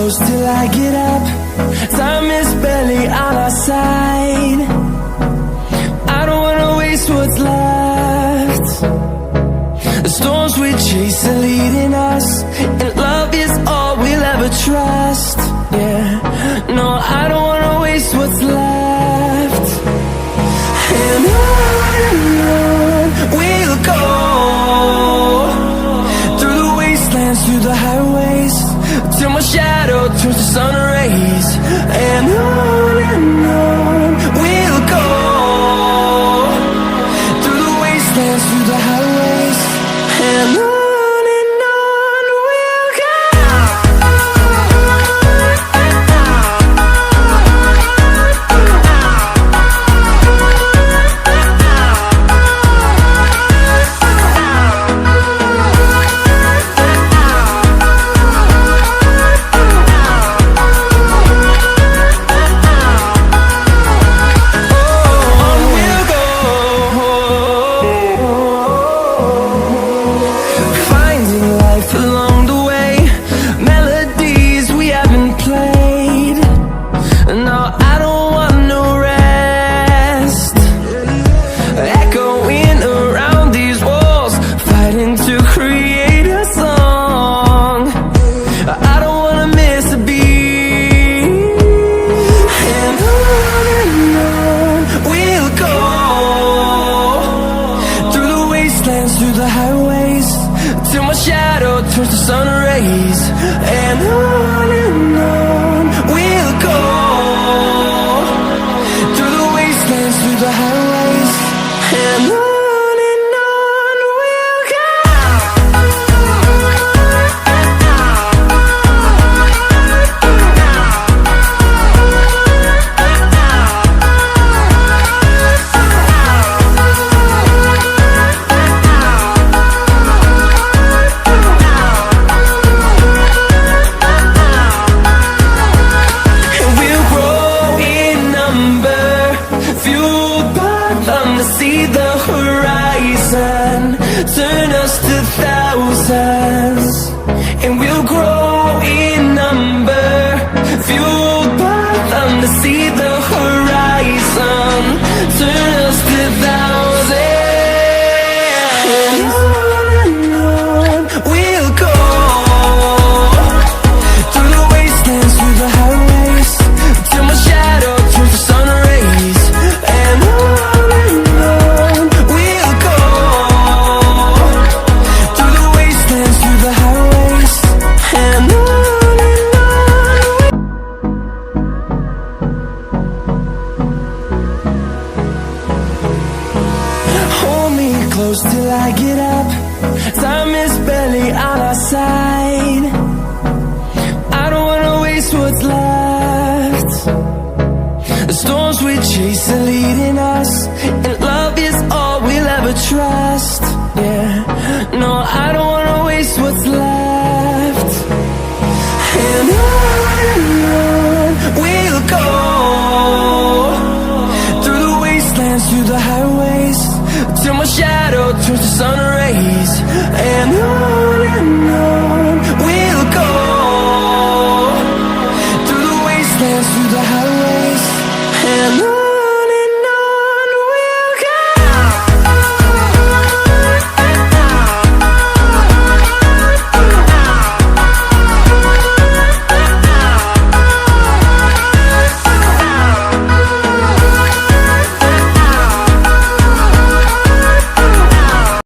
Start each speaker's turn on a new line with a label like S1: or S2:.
S1: close till I get up. Time is barely on our side. I don't wanna waste what's left. The storms we chase are leading us, and love is all we'll ever trust. Yeah, no, I don't wanna waste what's left. And on we'll go, through the wastelands, through the highways, till my shadow turns to sun rays. And on we'll go, through the wastelands, through the highways, and on we'll go. Through the highways, till my shadow turns to sun rays. And on we'll go, through the wastelands, through the highways, and on we'll go. See the horizon, turn us to thousands, and we'll grow in number, fueled by them to see the horizon, turn us to thousands. And on we'll go, through the wastelands, through the highways, till my shadow turns to sun rays. And close till I get up. Time is barely on our side. I don't wanna waste what's left. The storms we chase are leading us, and love is all we'll ever trust. Yeah, no, I don't wanna waste what's left.